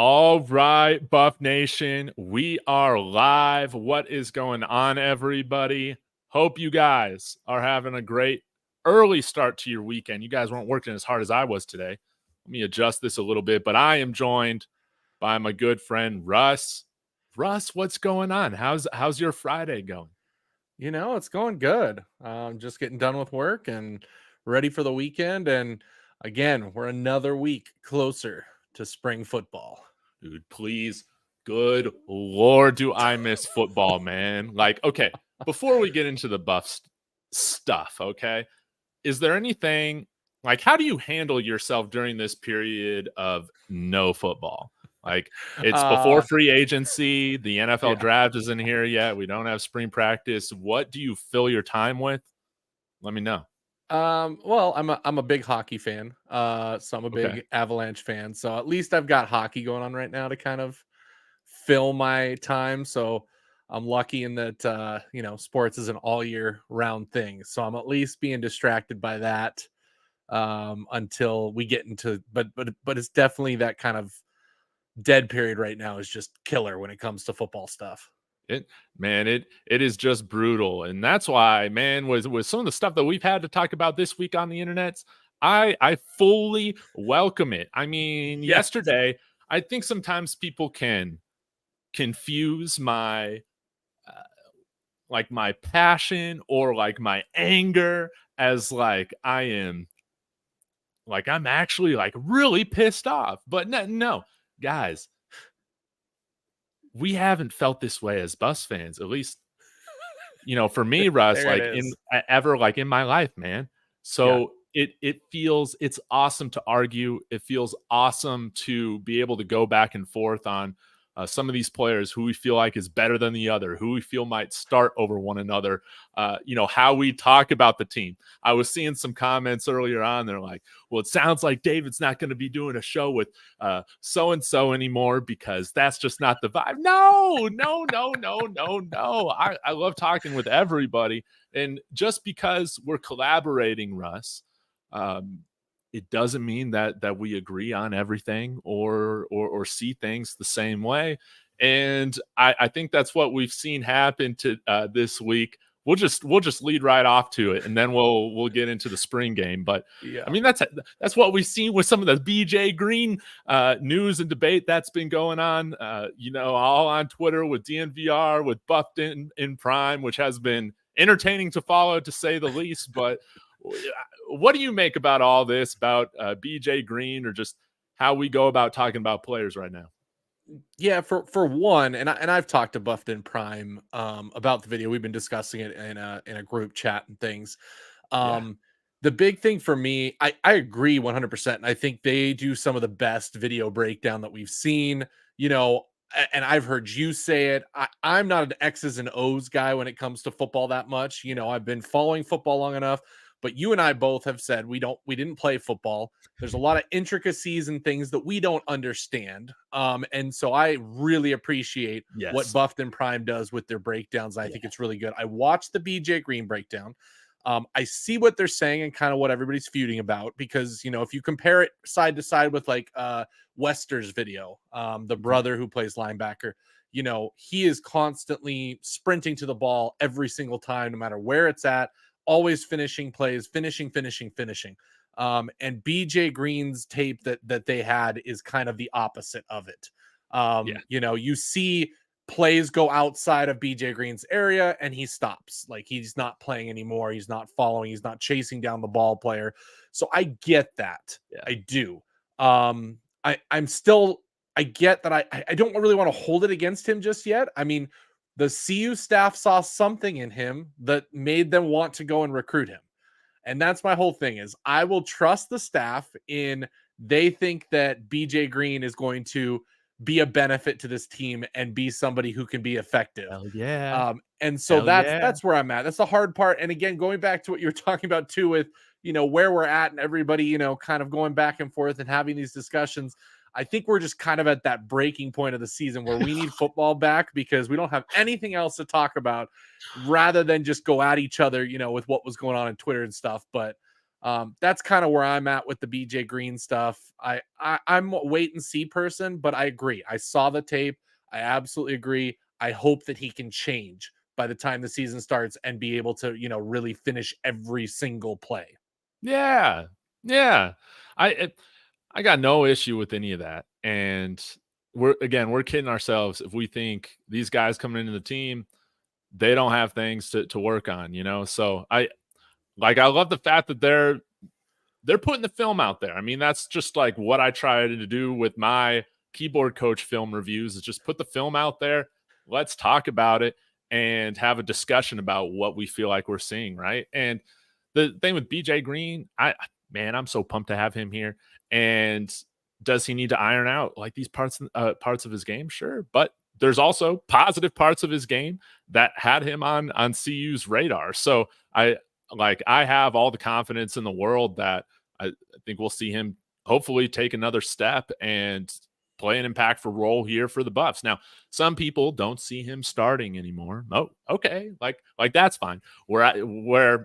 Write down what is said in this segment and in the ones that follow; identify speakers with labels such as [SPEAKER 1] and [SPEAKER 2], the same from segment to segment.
[SPEAKER 1] All right, Buff Nation, we are live. What is going on, everybody? Hope you guys are having a great early start to your weekend. You guys weren't working as hard as I was today. Let me adjust this a little bit, but I am joined by my good friend Russ. Russ, what's going on? How's your Friday going?
[SPEAKER 2] It's going good. Just getting done with work and ready for the weekend. And again, we're another week closer to spring football.
[SPEAKER 1] Dude, please. Good Lord, do I miss football, man. Like, okay, before we get into the buff stuff, okay, is there anything like how do you handle yourself during this period of no football? Like, it's before
[SPEAKER 2] Uh,
[SPEAKER 1] free agency, the NFL
[SPEAKER 2] yeah.
[SPEAKER 1] draft isn't here yet. We don't have spring practice. What do you fill your time with? Let me know.
[SPEAKER 2] Well, I'm a big hockey fan. So I'm a
[SPEAKER 1] Okay.
[SPEAKER 2] big Avalanche fan. So at least I've got hockey going on right now to kind of fill my time. So I'm lucky in that sports is an all year round thing. So I'm at least being distracted by that until we get into but it's definitely that kind of dead period right now is just killer when it comes to football stuff.
[SPEAKER 1] It man, it is just brutal, and that's why, man, with some of the stuff that we've had to talk about this week on the internet, I fully welcome it. I mean,
[SPEAKER 2] Yes.
[SPEAKER 1] yesterday, I think sometimes people can confuse my like my passion or like my anger as like I am like I'm actually like really pissed off. But no, guys, we haven't felt this way as Bus fans, at least for me, Russ,
[SPEAKER 2] There it
[SPEAKER 1] like in
[SPEAKER 2] is.
[SPEAKER 1] ever like in my life, man.
[SPEAKER 2] Yeah.
[SPEAKER 1] So it feels it's awesome to argue. It feels awesome to be able to go back and forth on some of these players who we feel like is better than the other, who we feel might start over one another. How we talk about the team. I was seeing some comments earlier on. They're like, "Well, it sounds like David's not going to be doing a show with so and so anymore because that's just not the vibe." No, no, no, no, no, no. I love talking with everybody, and just because we're collaborating, Russ, um, it doesn't mean that we agree on everything or see things the same way. And I think that's what we've seen happen to this week. We'll just lead right off to it, and then we'll get into the spring game. But I
[SPEAKER 2] Yeah.
[SPEAKER 1] mean that's what we've seen with some of the BJ Green news and debate that's been going on. All on Twitter with DNVR with Buffed in Prime, which has been entertaining to follow to say the least. But what do you make about all this about BJ Green or just how we go about talking about players right now?
[SPEAKER 2] Yeah, for one, I've talked to Buffton Prime about the video. We've been discussing it in a group chat and things.
[SPEAKER 1] Yeah.
[SPEAKER 2] Um the big thing for me, I agree 100%. And I think they do some of the best video breakdown that we've seen, and I've heard you say it. I'm not an X's and O's guy when it comes to football that much. I've been following football long enough, but you and I both have said we didn't play football. There's a lot of intricacies and things that we don't understand. And so I really appreciate what
[SPEAKER 1] Yes.
[SPEAKER 2] Buffton Prime does with their breakdowns. I think
[SPEAKER 1] Yeah.
[SPEAKER 2] it's really good. I watched the BJ Green breakdown. I see what they're saying and kind of what everybody's feuding about because if you compare it side to side with like Wester's video, the
[SPEAKER 1] Mhm.
[SPEAKER 2] brother who plays linebacker, he is constantly sprinting to the ball every single time, no matter where it's at, always finishing plays, finishing. And BJ Green's tape that they had is kind of the opposite of it.
[SPEAKER 1] Yeah.
[SPEAKER 2] You see plays go outside of BJ Green's area and he stops. Like he's not playing anymore. He's not following. He's not chasing down the ball player. So I get that.
[SPEAKER 1] Yeah.
[SPEAKER 2] I do. I'm still. I get that. I don't really want to hold it against him just yet. I mean, the CU staff saw something in him that made them want to go and recruit him. And that's my whole thing is I will trust the staff in they think that BJ Green is going to be a benefit to this team and be somebody who can be effective.
[SPEAKER 1] Hell yeah.
[SPEAKER 2] And so
[SPEAKER 1] Hell
[SPEAKER 2] that's
[SPEAKER 1] yeah.
[SPEAKER 2] that's where I'm at. That's the hard part. And again, going back to what you were talking about too, with where we're at and everybody, kind of going back and forth and having these discussions. I think we're just kind of at that breaking point of the season where we need football back because we don't have anything else to talk about rather than just go at each other, with what was going on Twitter and stuff. But That's kind of where I'm at with the BJ Green stuff. I'm a wait and see person, but I agree. I saw the tape. I absolutely agree. I hope that he can change by the time the season starts and be able to, really finish every single play.
[SPEAKER 1] Yeah. Yeah. I I got no issue with any of that. And we're kidding ourselves if we think these guys coming into the team, they don't have things to work on, you know? So I love the fact that they're putting the film out there. I mean, that's just like what I try to do with my keyboard coach film reviews is just put the film out there. Let's talk about it and have a discussion about what we feel like we're seeing, right? And the thing with BJ Green, I'm so pumped to have him here. And does he need to iron out like these parts of his game? Sure, but there's also positive parts of his game that had him on CU's radar. So I have all the confidence in the world that I think we'll see him hopefully take another step and play an impactful role here for the Buffs. Now, some people don't see him starting anymore. Oh, okay, like that's fine. Where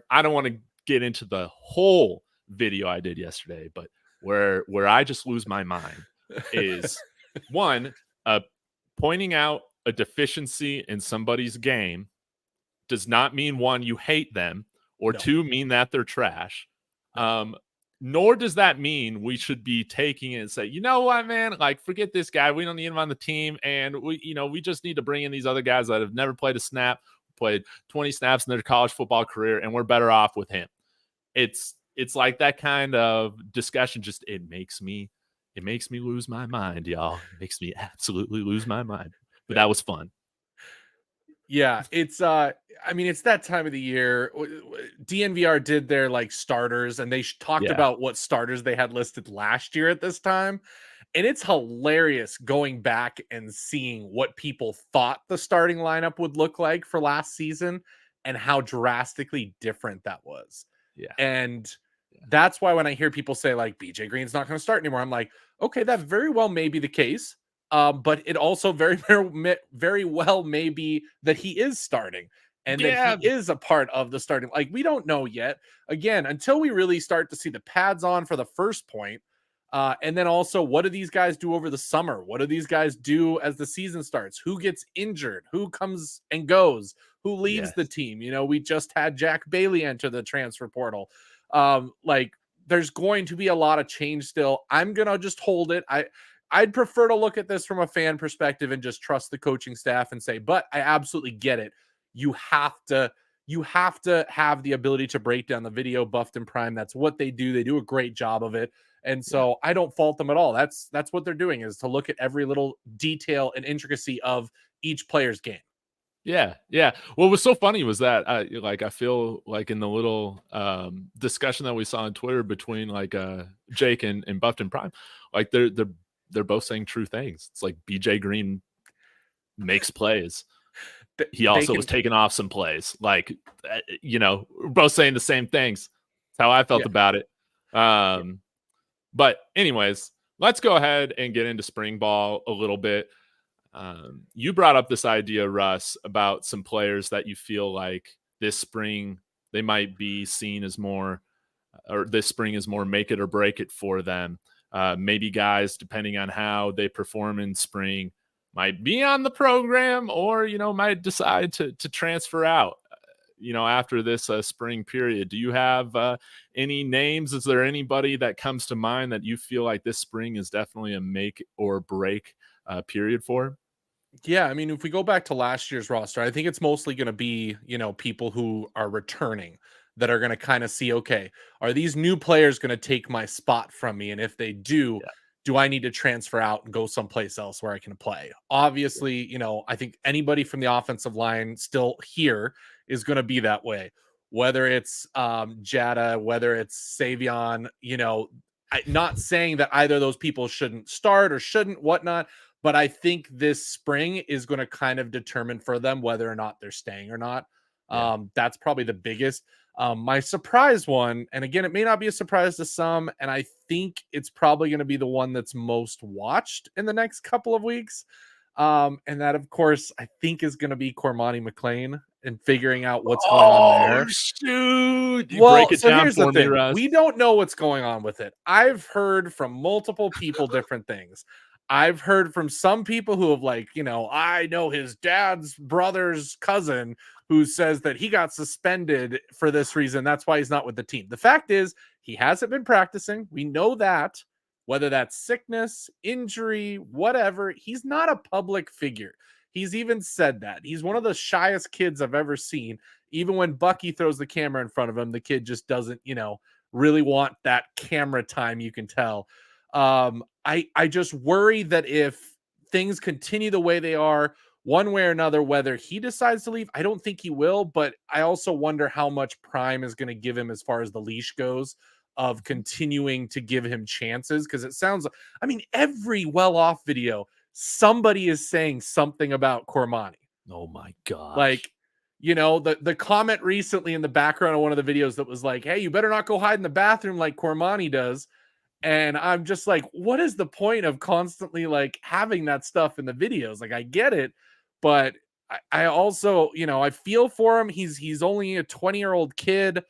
[SPEAKER 1] I don't want to get into the whole video I did yesterday, but where I just lose my mind is one, pointing out a deficiency in somebody's game does not mean one, you hate them, or
[SPEAKER 2] No.
[SPEAKER 1] two, mean that they're trash.
[SPEAKER 2] No.
[SPEAKER 1] Nor does that mean we should be taking it and say, you know what, man, like forget this guy. We don't need him on the team. And we just need to bring in these other guys that have never played a snap, played 20 snaps in their college football career, and we're better off with him. It's like that kind of discussion just it makes me lose my mind, y'all. It makes me absolutely lose my mind. But that was fun.
[SPEAKER 2] Yeah, it's that time of the year. DNVR did their like starters and they talked
[SPEAKER 1] Yeah.
[SPEAKER 2] about what starters they had listed last year at this time. And it's hilarious going back and seeing what people thought the starting lineup would look like for last season and how drastically different that was.
[SPEAKER 1] Yeah.
[SPEAKER 2] And
[SPEAKER 1] Yeah.
[SPEAKER 2] that's why when I hear people say like BJ Green's not going to start anymore, I'm like, okay, that very well may be the case. But it also very well may be that he is starting and that he
[SPEAKER 1] Yeah.
[SPEAKER 2] is a part of the starting. Like we don't know yet. Again, until we really start to see the pads on for the first point, and then also what do these guys do over the summer? What do these guys do as the season starts? Who gets injured? Who comes and goes? Who leaves the
[SPEAKER 1] Yes.
[SPEAKER 2] team? We just had Jack Bailey enter the transfer portal. Like there's going to be a lot of change still. I'm gonna just hold it. I'd prefer to look at this from a fan perspective and just trust the coaching staff and say, but I absolutely get it. You have to have the ability to break down the video buffed and prime. That's what they do. They do a great job of it. And
[SPEAKER 1] Yeah.
[SPEAKER 2] so I don't fault them at all. That's what they're doing is to look at every little detail and intricacy of each player's game.
[SPEAKER 1] Yeah, yeah. What was so funny was that I feel like in the little discussion that we saw on Twitter between Jake and Buffed Prime, like they're both saying true things. It's like BJ Green makes plays. He
[SPEAKER 2] They
[SPEAKER 1] also was
[SPEAKER 2] can,
[SPEAKER 1] taking off some plays. We're both saying the same things. That's how I felt
[SPEAKER 2] yeah.
[SPEAKER 1] about it. But anyways, let's go ahead and get into spring ball a little bit. You brought up this idea, Russ, about some players that you feel like this spring they might be seen as more, or this spring is more make it or break it for them. Maybe guys, depending on how they perform in spring, might be on the program or, might decide to transfer out, after this spring period. Do you have any names? Is there anybody that comes to mind that you feel like this spring is definitely a make or break period for?
[SPEAKER 2] Yeah, I mean, if we go back to last year's roster, I think it's mostly going to be, people who are returning that are going to kind of see, okay, are these new players going to take my spot from me? And if they do,
[SPEAKER 1] Yeah.
[SPEAKER 2] do I need to transfer out and go someplace else where I can play? Obviously, I think anybody from the offensive line still here is going to be that way. Whether it's Jada, whether it's Savion, not saying that either of those people shouldn't start or shouldn't, whatnot. But I think this spring is going to kind of determine for them whether or not they're staying or not.
[SPEAKER 1] Yeah.
[SPEAKER 2] That's probably the biggest. My surprise one, and again, it may not be a surprise to some, and I think it's probably going to be the one that's most watched in the next couple of weeks. And that, of course, I think is going to be Cormani McLean and figuring out what's going on
[SPEAKER 1] Oh,
[SPEAKER 2] there.
[SPEAKER 1] shoot. You break
[SPEAKER 2] Well,
[SPEAKER 1] it
[SPEAKER 2] so
[SPEAKER 1] down
[SPEAKER 2] here's the
[SPEAKER 1] for me,
[SPEAKER 2] thing.
[SPEAKER 1] Russ.
[SPEAKER 2] We don't know what's going on with it. I've heard from multiple people different things. I've heard from some people who have like, I know his dad's brother's cousin who says that he got suspended for this reason. That's why he's not with the team. The fact is, he hasn't been practicing. We know that. Whether that's sickness, injury, whatever, he's not a public figure. He's even said that. He's one of the shyest kids I've ever seen. Even when Bucky throws the camera in front of him, the kid just doesn't, really want that camera time, you can tell. I just worry that if things continue the way they are, one way or another, whether he decides to leave, I don't think he will, but I also wonder how much Prime is going to give him as far as the leash goes of continuing to give him chances. Because it sounds, I mean, every well-off video, somebody is saying something about Cormani.
[SPEAKER 1] Oh my gosh.
[SPEAKER 2] Like, the comment recently in the background of one of the videos that was like, hey, you better not go hide in the bathroom like Cormani does. And I'm just like, what is the point of constantly like having that stuff in the videos? Like, I get it, but I also, I feel for him. He's only a 20-year-old kid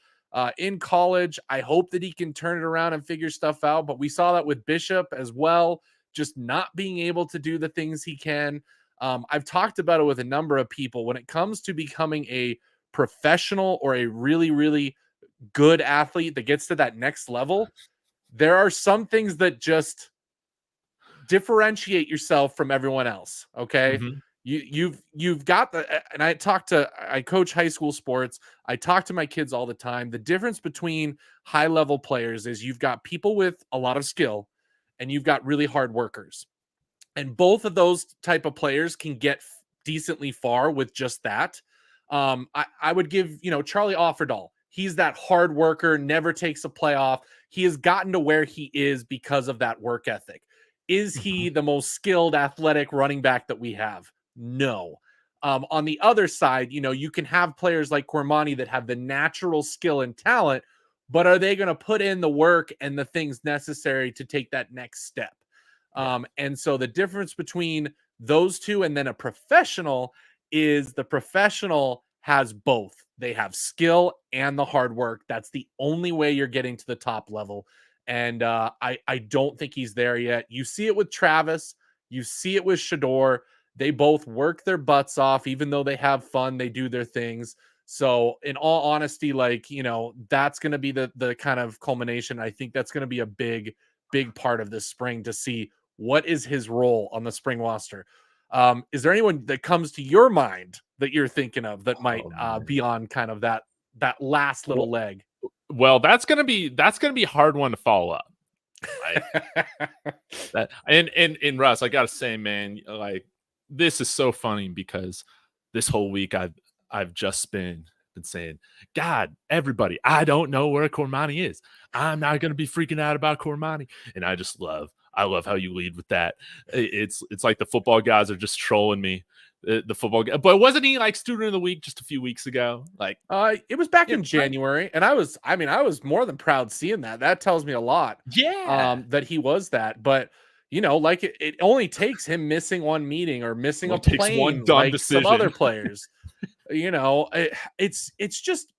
[SPEAKER 2] in college. I hope that he can turn it around and figure stuff out. But we saw that with Bishop as well, just not being able to do the things he can. I've talked about it with a number of people. When it comes to becoming a professional or a really, really good athlete that gets to that next level, there are some things that just differentiate yourself from everyone else. Okay.
[SPEAKER 1] Mhm.
[SPEAKER 2] You've got and I coach high school sports. I talk to my kids all the time. The difference between high level players is you've got people with a lot of skill and you've got really hard workers. And both of those type of players can get decently far with just that. I would give, Charlie Offerdahl. He's that hard worker, never takes a playoff. He has gotten to where he is because of that work ethic. Is he
[SPEAKER 1] Mhm.
[SPEAKER 2] the most skilled, athletic running back that we have? No. On the other side, you can have players like Cormani that have the natural skill and talent, but are they going to put in the work and the things necessary to take that next step?
[SPEAKER 1] Yeah.
[SPEAKER 2] And so the difference between those two and then a professional is the professional has both. They have skill and the hard work. That's the only way you're getting to the top level. And I don't think he's there yet. You see it with Travis. You see it with Shador. They both work their butts off, even though they have fun. They do their things. So, in all honesty, like that's going to be the kind of culmination. I think that's going to be a big part of this spring to see what is his role on the spring roster. Is there anyone that comes to your mind that you're thinking of that might
[SPEAKER 1] Oh, man.
[SPEAKER 2] be on kind of that last
[SPEAKER 1] Well,
[SPEAKER 2] little leg?
[SPEAKER 1] well, that's gonna be a hard one to follow up. Like that, and Russ, I gotta say, man, like this is so funny because this whole week I've just been saying, God, everybody, I don't know where Cormani is. I'm not gonna be freaking out about Cormani, and I love how you lead with that. It's like the football guys are just trolling me. The football guy, but wasn't he like student of the week just a few weeks ago? Like,
[SPEAKER 2] It was back
[SPEAKER 1] yeah,
[SPEAKER 2] in
[SPEAKER 1] right?
[SPEAKER 2] January, and I was more than proud seeing that. That tells me a lot,
[SPEAKER 1] Yeah.
[SPEAKER 2] that he was that. But like it only takes him missing one meeting or missing a
[SPEAKER 1] Only takes one
[SPEAKER 2] plane,
[SPEAKER 1] dumb
[SPEAKER 2] like some other
[SPEAKER 1] decision.
[SPEAKER 2] players. It's just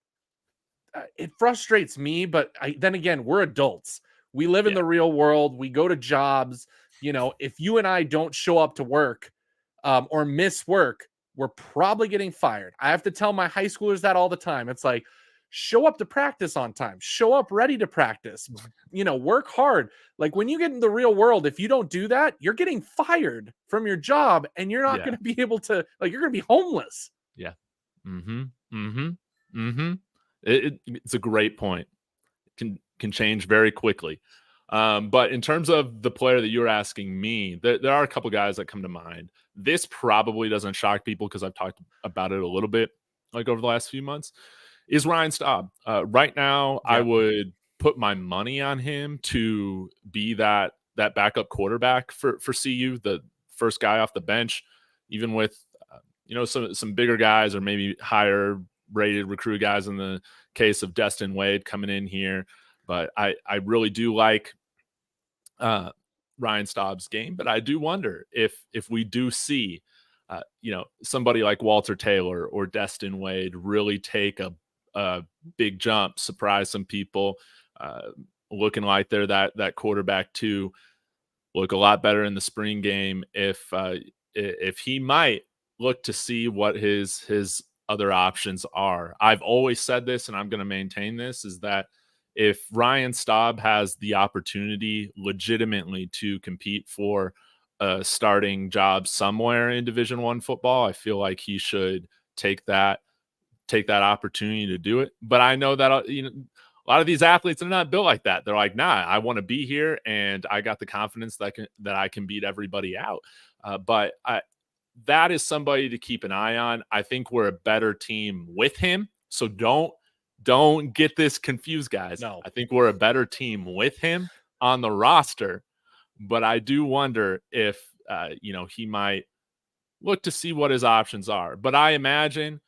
[SPEAKER 2] it frustrates me. But then again, we're adults. We live in
[SPEAKER 1] Yeah.
[SPEAKER 2] the real world. We go to jobs. If you and I don't show up to work, or miss work, we're probably getting fired. I have to tell my high schoolers that all the time. It's like, show up to practice on time, show up ready to practice, work hard. Like when you get in the real world, if you don't do that, you're getting fired from your job and you're not
[SPEAKER 1] Yeah.
[SPEAKER 2] going to be able to, like, you're going to be homeless.
[SPEAKER 1] Yeah. Mhm. Mhm. Mhm. It's a great point. Can change very quickly. But in terms of the player that you're asking me, there are a couple guys that come to mind. This probably doesn't shock people because I've talked about it a little bit, like over the last few months. Is Ryan Staub. Right now, I
[SPEAKER 2] Yep.
[SPEAKER 1] would put my money on him to be that backup quarterback for CU, the first guy off the bench, even with some bigger guys or maybe higher rated recruit guys in the case of Destin Wade coming in here. But I really do like Ryan Staub's game, but I do wonder if we do see, somebody like Walter Taylor or Destin Wade really take a big jump, surprise some people, uh, looking like they're that quarterback too, look a lot better in the spring game. If he might look to see what his other options are. I've always said this, and I'm going to maintain this: is that if Ryan Staub has the opportunity legitimately to compete for a starting job somewhere in Division One football, I feel like he should take that take that opportunity to do it. But I know that a lot of these athletes are not built like that. They're like, nah, I want to be here, and I got the confidence that I can beat everybody out. That is somebody to keep an eye on. I think we're a better team with him. So don't get this confused, guys.
[SPEAKER 2] No.
[SPEAKER 1] I think we're a better team with him on the roster, but I do wonder if he might look to see what his options are. But I imagine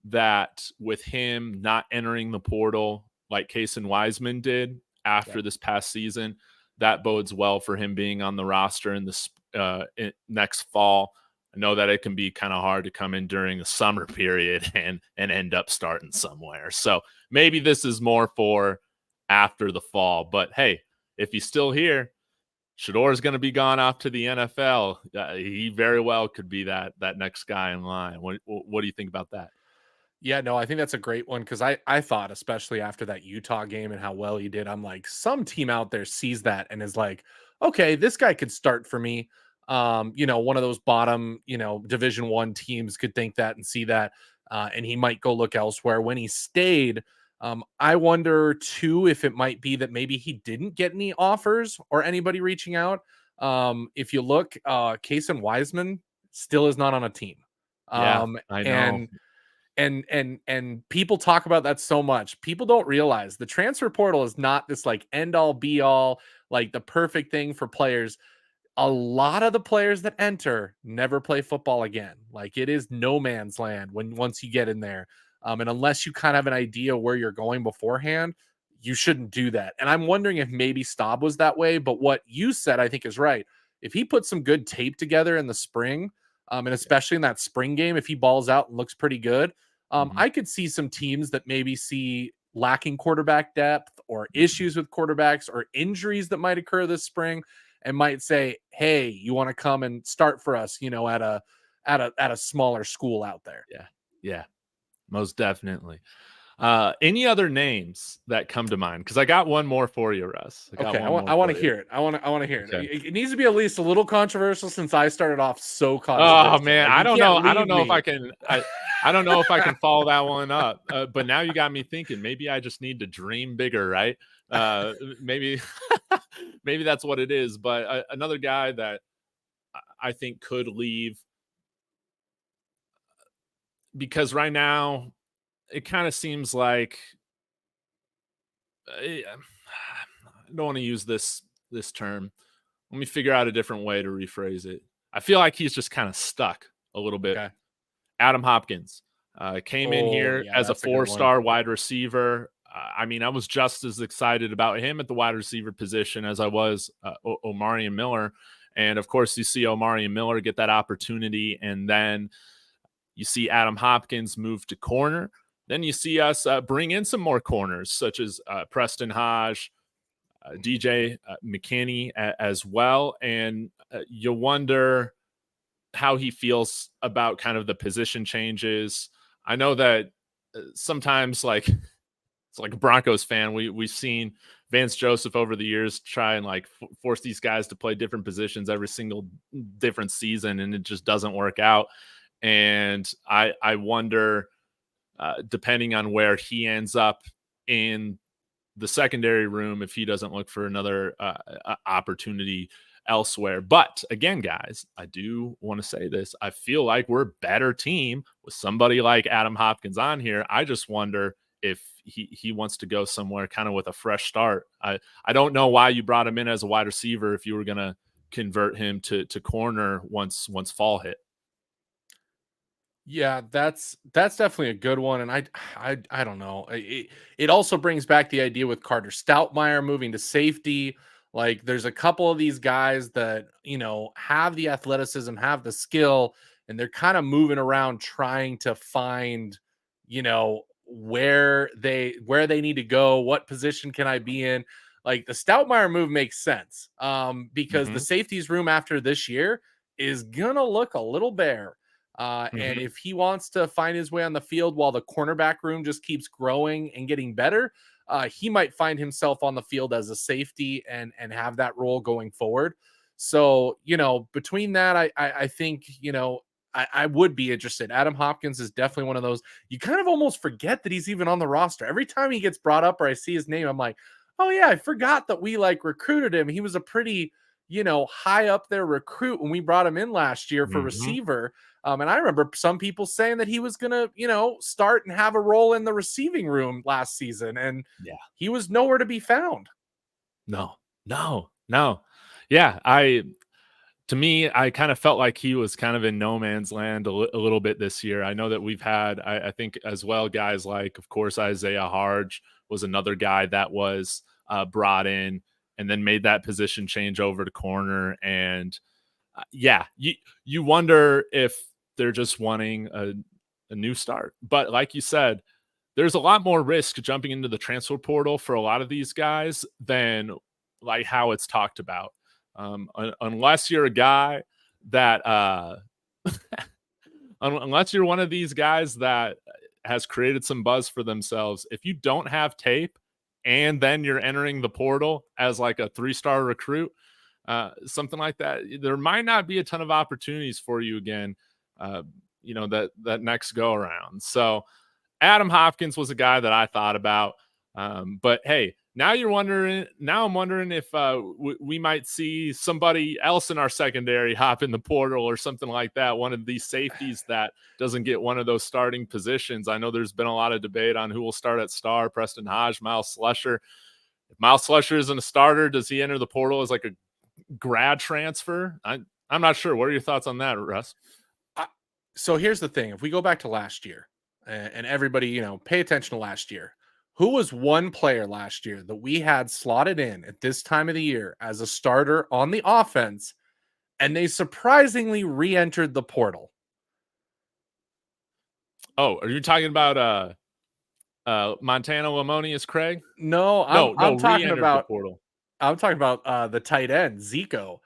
[SPEAKER 1] that with him not entering the portal like Cason Wiseman did after
[SPEAKER 2] Yep.
[SPEAKER 1] this past season, that bodes well for him being on the roster in this next fall. I know that it can be kind of hard to come in during the summer period and end up starting somewhere. So maybe this is more for after the fall. But hey, if he's still here, Shador is going to be gone off to the NFL. He very well could be that next guy in line. What do you think about that?
[SPEAKER 2] Yeah, no, I think that's a great one because I thought, especially after that Utah game and how well he did, I'm like, some team out there sees that and is like, okay, this guy could start for me. One of those bottom, Division One teams could think that and see that, and he might go look elsewhere. When he stayed, I wonder too if it might be that maybe he didn't get any offers or anybody reaching out. If you look, Cason Wiseman still is not on a team.
[SPEAKER 1] Yeah, I know.
[SPEAKER 2] And people talk about that so much. People don't realize the transfer portal is not this like end all be all, like the perfect thing for players. A lot of the players that enter never play football again. Like it is no man's land once you get in there. And unless you kind of have an idea where you're going beforehand, you shouldn't do that. And I'm wondering if maybe Staub was that way. But what you said, I think, is right. If he puts some good tape together in the spring, and especially in that spring game, if he balls out and looks pretty good,
[SPEAKER 1] Mhm,
[SPEAKER 2] I could see some teams that maybe see lacking quarterback depth or
[SPEAKER 1] mhm.
[SPEAKER 2] issues with quarterbacks or injuries that might occur this spring and might say, "Hey, you want to come and start for us?" At a smaller school out there.
[SPEAKER 1] Yeah, yeah, most definitely. Any other names that come to mind? Because I got one more for you, Russ. I got
[SPEAKER 2] Okay, I
[SPEAKER 1] one
[SPEAKER 2] want
[SPEAKER 1] more
[SPEAKER 2] I want
[SPEAKER 1] for
[SPEAKER 2] to
[SPEAKER 1] you.
[SPEAKER 2] hear it. I want to hear it.
[SPEAKER 1] Okay.
[SPEAKER 2] It needs to be at least a little controversial since I started off so
[SPEAKER 1] Oh
[SPEAKER 2] controversial.
[SPEAKER 1] man,
[SPEAKER 2] Like you can't
[SPEAKER 1] I don't
[SPEAKER 2] leave
[SPEAKER 1] know if I
[SPEAKER 2] me.
[SPEAKER 1] can. I don't know if I can follow that one up. But now you got me thinking. Maybe I just need to dream bigger, right? Maybe maybe that's what it is. But another guy that I think could leave because right now it kind of seems like I don't want to use this term. Let me figure out a different way to rephrase it. I feel like he's just kind of stuck a little bit.
[SPEAKER 2] Okay.
[SPEAKER 1] Adam Hopkins came in
[SPEAKER 2] Oh
[SPEAKER 1] here
[SPEAKER 2] yeah,
[SPEAKER 1] as a
[SPEAKER 2] that's a good one.
[SPEAKER 1] four-star wide receiver. I mean, I was just as excited about him at the wide receiver position as I was Omari and Miller. And of course, you see Omari and Miller get that opportunity, and then you see Adam Hopkins move to corner. Then you see us bring in some more corners, such as Preston Hodge, DJ McKinney as well. And you wonder how he feels about kind of the position changes. I know that sometimes, like, it's like a Broncos fan, we've seen Vance Joseph over the years try and like force these guys to play different positions every single different season, and it just doesn't work out. And I wonder, depending on where he ends up in the secondary room, if he doesn't look for another opportunity elsewhere. But again, guys, I do want to say this. I feel like we're a better team with somebody like Adam Hopkins on here. I just wonder if he wants to go somewhere kind of with a fresh start. I don't know why you brought him in as a wide receiver if you were going to convert him to corner once fall hit.
[SPEAKER 2] Yeah, that's definitely a good one, and I don't know. It also brings back the idea with Carter Stoutmeyer moving to safety. Like there's a couple of these guys that, have the athleticism, have the skill, and they're kind of moving around trying to find, where they need to go, what position can I be in? Like the Stoutmeyer move makes sense. Because the
[SPEAKER 1] Hmm.
[SPEAKER 2] safeties room after this year is gonna look a little bare. And
[SPEAKER 1] Hmm.
[SPEAKER 2] if he wants to find his way on the field while the cornerback room just keeps growing and getting better, he might find himself on the field as a safety and have that role going forward. So, between that, I think, I would be interested. Adam Hopkins is definitely one of those. You kind of almost forget that he's even on the roster. Every time he gets brought up or I see his name, I'm like, oh yeah, I forgot that we like recruited him. He was a pretty, high up there recruit when we brought him in last year for
[SPEAKER 1] Hmm.
[SPEAKER 2] receiver. And I remember some people saying that he was going to, start and have a role in the receiving room last season. And
[SPEAKER 1] Yeah.
[SPEAKER 2] he was nowhere to be found.
[SPEAKER 1] No, no, no. Yeah. To me, I kind of felt like he was kind of in no man's land a little bit this year. I know that we've had, I think, as well, guys like, of course, Isaiah Harge was another guy that was brought in and then made that position change over to corner. And yeah, you wonder if they're just wanting a new start. But like you said, there's a lot more risk jumping into the transfer portal for a lot of these guys than like how it's talked about. Unless you're a guy that unless you're one of these guys that has created some buzz for themselves, if you don't have tape and then you're entering the portal as like a 3-star recruit, something like that, there might not be a ton of opportunities for you again. Uh, that next go around. So Adam Hopkins was a guy that I thought about. But hey, now you're wondering. Now I'm wondering if we might see somebody else in our secondary hop in the portal or something like that. One of these safeties that doesn't get one of those starting positions. I know there's been a lot of debate on who will start at star: Preston Hodge, Miles Slusher. If Miles Slusher isn't a starter, does he enter the portal as like a grad transfer? I'm not sure. What are your thoughts on that, Russ?
[SPEAKER 2] I, so here's the thing. If we go back to last year and everybody, pay attention to last year, who was one player last year that we had slotted in at this time of the year as a starter on the offense and they surprisingly re-entered the portal?
[SPEAKER 1] Oh, are you talking about Montana Lamonius Craig?
[SPEAKER 2] No, I'm
[SPEAKER 1] No, no,
[SPEAKER 2] I'm talking
[SPEAKER 1] re-entered the
[SPEAKER 2] about
[SPEAKER 1] portal.
[SPEAKER 2] the tight end, Zico.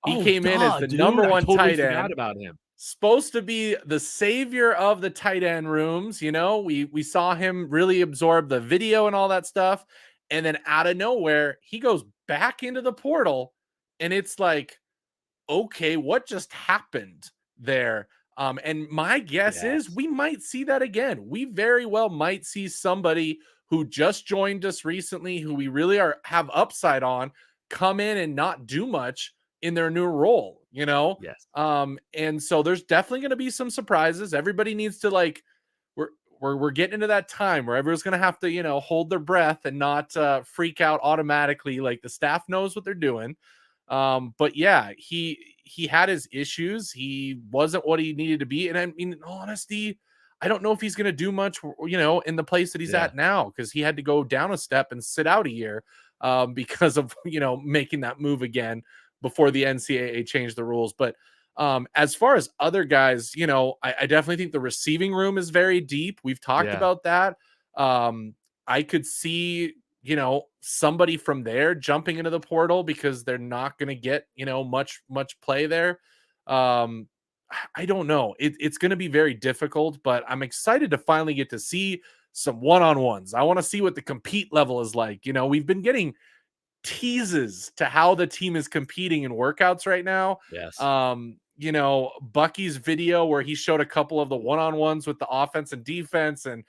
[SPEAKER 2] He
[SPEAKER 1] Oh,
[SPEAKER 2] came in as
[SPEAKER 1] duh,
[SPEAKER 2] the
[SPEAKER 1] dude,
[SPEAKER 2] number
[SPEAKER 1] I
[SPEAKER 2] one
[SPEAKER 1] totally
[SPEAKER 2] tight
[SPEAKER 1] forgot
[SPEAKER 2] end,
[SPEAKER 1] about him.
[SPEAKER 2] supposed to be the savior of the tight end rooms. We saw him really absorb the video and all that stuff. And then out of nowhere, he goes back into the portal. And it's like, okay, what just happened there? And my guess is
[SPEAKER 1] Yes.
[SPEAKER 2] we might see that again. We very well might see somebody who just joined us recently, who we really have upside on, come in and not do much in their new role.
[SPEAKER 1] Yes.
[SPEAKER 2] And so there's definitely going to be some surprises. Everybody needs to we're we're getting into that time where everyone's going to have to hold their breath and not freak out automatically. Like the staff knows what they're doing. But yeah, he had his issues. He wasn't what he needed to be. And I mean, in honesty, I don't know if he's going to do much, in the place that he's
[SPEAKER 1] Yeah.
[SPEAKER 2] at now, because he had to go down a step and sit out a year because of, making that move again before the NCAA changed the rules. But as far as other guys, I definitely think the receiving room is very deep. We've talked
[SPEAKER 1] Yeah.
[SPEAKER 2] about that. I could see somebody from there jumping into the portal because they're not going to get, much play there. Um, I don't know. It's going to be very difficult, but I'm excited to finally get to see some one-on-ones. I want to see what the compete level is like. We've been getting teases to how the team is competing in workouts right now.
[SPEAKER 1] Yes.
[SPEAKER 2] Bucky's video where he showed a couple of the one-on-ones with the offense and defense, and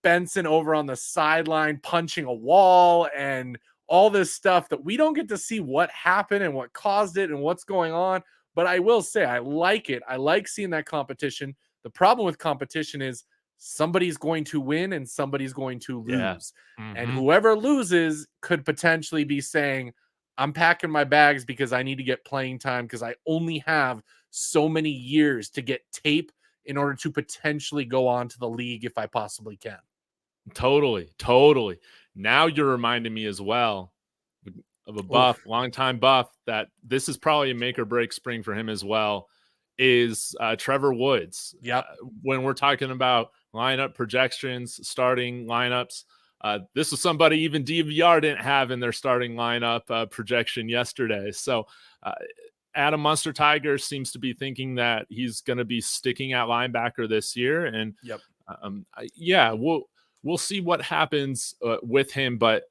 [SPEAKER 2] Benson over on the sideline punching a wall and all this stuff that we don't get to see what happened and what caused it and what's going on. But I will say, I like it. I like seeing that competition. The problem with competition is somebody's going to win and somebody's going to
[SPEAKER 1] Yeah.
[SPEAKER 2] lose. And
[SPEAKER 1] Hmm.
[SPEAKER 2] whoever loses could potentially be saying, I'm packing my bags because I need to get playing time because I only have so many years to get tape in order to potentially go on to the league if I possibly can.
[SPEAKER 1] Totally. Totally. Now you're reminding me as well. of a
[SPEAKER 2] Oof.
[SPEAKER 1] buff, longtime buff, that this is probably a make or break spring for him as well, is Trevor Woods.
[SPEAKER 2] Yep.
[SPEAKER 1] When we're talking about lineup projections, starting lineups, this was somebody even DVR didn't have in their starting lineup projection yesterday. So Adam Munster Tiger seems to be thinking that he's going to be sticking at linebacker this year. And
[SPEAKER 2] Yep.
[SPEAKER 1] yeah, we'll see what happens with him. But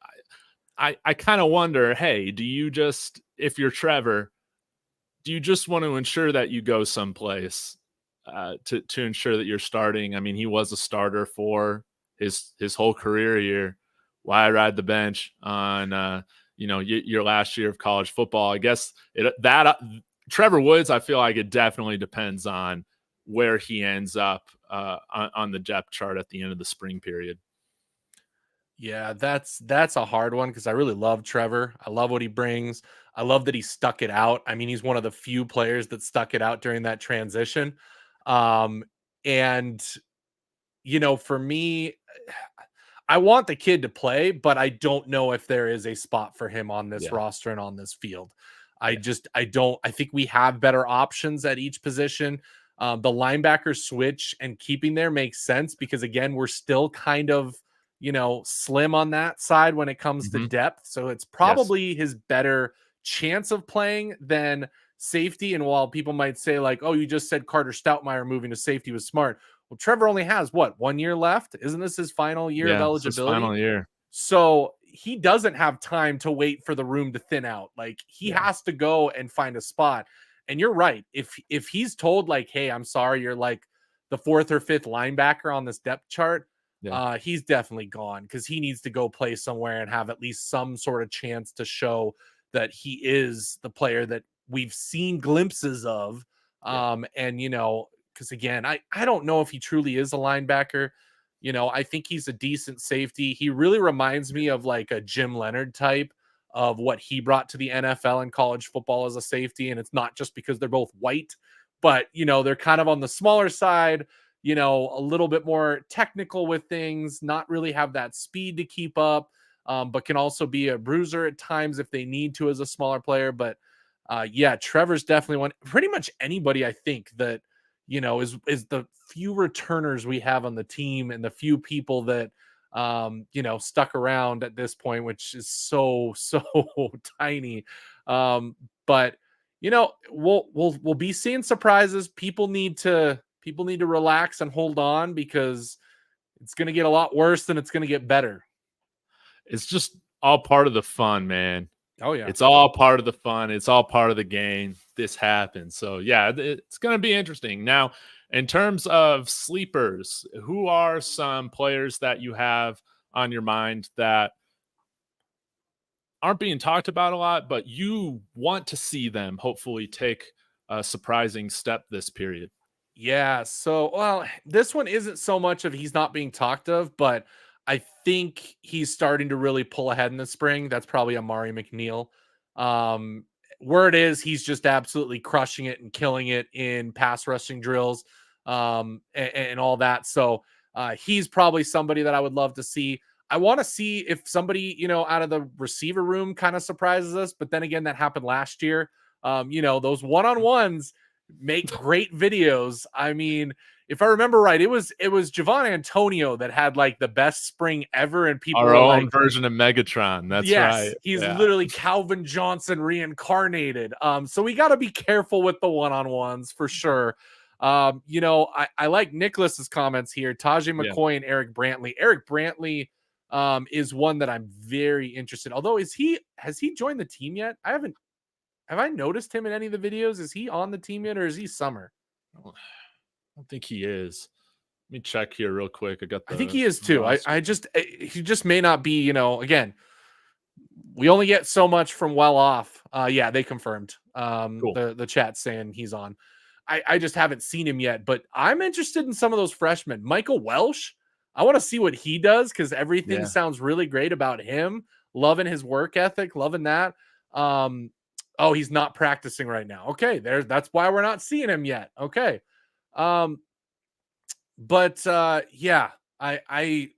[SPEAKER 1] I kind of wonder, hey, do you just, if you're Trevor, do you just want to ensure that you go someplace to ensure that you're starting? I mean, he was a starter for his whole career here. Why ride the bench on your last year of college football? I guess Trevor Woods, I feel like it definitely depends on where he ends up on the depth chart at the end of the spring period.
[SPEAKER 2] Yeah, that's a hard one because I really love Trevor. I love what he brings. I love that he stuck it out. I mean, he's one of the few players that stuck it out during that transition. Um, and for me, I want the kid to play, but I don't know if there is a spot for him on this
[SPEAKER 1] Yeah,
[SPEAKER 2] roster and on this field.
[SPEAKER 1] yeah.
[SPEAKER 2] I don't, I think we have better options at each position. The linebacker switch and keeping there makes sense because, again, we're still kind of, slim on that side when it comes to
[SPEAKER 1] Mm-hmm.
[SPEAKER 2] depth. So it's
[SPEAKER 1] Yes.
[SPEAKER 2] probably his better chance of playing than safety. And while people might say, like, oh, you just said Carter Stoutmeyer moving to safety was smart. Well, Trevor only has what, 1 year left? Isn't this his final year of
[SPEAKER 1] Yeah, it's his
[SPEAKER 2] eligibility?
[SPEAKER 1] final year.
[SPEAKER 2] So he doesn't have time to wait for the room to thin out. Like he
[SPEAKER 1] Yeah.
[SPEAKER 2] has to go and find a spot. And you're right. If he's told like, hey, I'm sorry, you're like the fourth or fifth linebacker on this depth chart,
[SPEAKER 1] Yeah.
[SPEAKER 2] he's definitely gone because he needs to go play somewhere and have at least some sort of chance to show that he is the player that we've seen glimpses of.
[SPEAKER 1] Yeah.
[SPEAKER 2] And because again, I don't know if he truly is a linebacker. I think he's a decent safety. He really reminds me of like a Jim Leonard type of what he brought to the NFL and college football as a safety. And it's not just because they're both white, but they're kind of on the smaller side, a little bit more technical with things, not really have that speed to keep up, but can also be a bruiser at times if they need to as a smaller player. But yeah, Trevor's definitely one. Pretty much anybody I think that is the few returners we have on the team and the few people that stuck around at this point, which is so tiny. But we'll be seeing surprises. People need to relax and hold on because it's going to get a lot worse than it's going to get better.
[SPEAKER 1] It's just all part of the fun, man.
[SPEAKER 2] Oh yeah.
[SPEAKER 1] It's all part of the fun. It's all part of the game. This happens. So, yeah, it's going to be interesting. Now, in terms of sleepers, who are some players that you have on your mind that aren't being talked about a lot, but you want to see them hopefully take a surprising step this period?
[SPEAKER 2] Yeah. So, well, this one isn't so much of he's not being talked of, but I think he's starting to really pull ahead in the spring. That's probably Amari McNeil. Um, Word is he's just absolutely crushing it and killing it in pass rushing drills, and all that. So, he's probably somebody that I would love to see. I want to see if somebody, out of the receiver room kind of surprises us. But then again, that happened last year. Those one-on-ones make great videos. I mean, if I remember right, it was Javon Antonio that had like the best spring ever, and people
[SPEAKER 1] Our
[SPEAKER 2] were
[SPEAKER 1] own
[SPEAKER 2] like,
[SPEAKER 1] version of Megatron. That's right.
[SPEAKER 2] yes, he's
[SPEAKER 1] Yeah.
[SPEAKER 2] literally Calvin Johnson reincarnated. So we got to be careful with the one-on-ones for sure. I like Nicholas's comments here. Tajay
[SPEAKER 1] Yeah.
[SPEAKER 2] McCoy and Eric Brantley. Eric Brantley is one that I'm very interested. Although has he joined the team yet? Have I noticed him in any of the videos? Is he on the team yet, or is he summer?
[SPEAKER 1] I don't think he is. Let me check here real quick. I got
[SPEAKER 2] I think
[SPEAKER 1] the
[SPEAKER 2] he is too.
[SPEAKER 1] roster.
[SPEAKER 2] He just may not be, again, we only get so much from well off. Yeah, they confirmed.
[SPEAKER 1] Cool.
[SPEAKER 2] The chat saying he's on. I just haven't seen him yet, but I'm interested in some of those freshmen. Michael Welsh, I want to see what he does because everything
[SPEAKER 1] Yeah.
[SPEAKER 2] sounds really great about him. Loving his work ethic, loving that. Oh, he's not practicing right now. Okay, that's why we're not seeing him yet. Okay. But yeah, I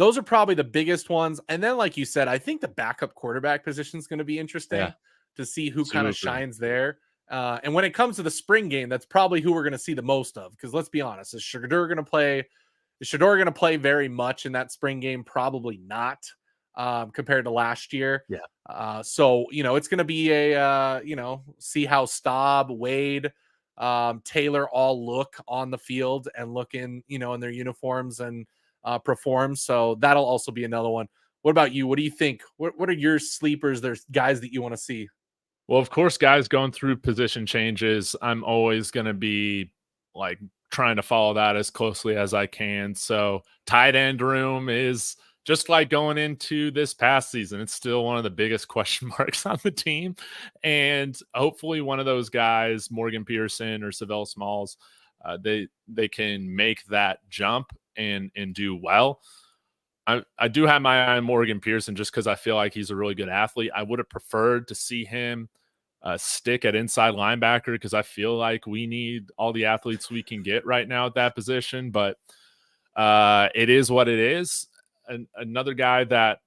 [SPEAKER 2] those are probably the biggest ones. And then, like you said, I think the backup quarterback position is going to be
[SPEAKER 1] Yeah,
[SPEAKER 2] interesting to see who kind of
[SPEAKER 1] super.
[SPEAKER 2] shines there. And when it comes to the spring game, that's probably who we're going to see the most of. Because let's be honest, is Shador going to play? Is Shador going to play very much in that spring game? Probably not, compared to last year.
[SPEAKER 1] Yeah.
[SPEAKER 2] So it's going to be a see how Staub, Wade, Taylor all look on the field and look in in their uniforms and perform. So that'll also be another one. What about you? What do you think? What are your sleepers? There's guys that you want to see.
[SPEAKER 1] Well, of course, guys going through position changes, I'm always going to be like trying to follow that as closely as I can. So, tight end room is just like going into this past season. It's still one of the biggest question marks on the team. And hopefully, one of those guys, Morgan Pearson or Savell Smalls, they can make that jump and do well. I do have my eye on Morgan Pearson just because I feel like he's a really good athlete. I would have preferred to see him stick at inside linebacker because I feel like we need all the athletes we can get right now at that position. But it is what it is. Another guy that,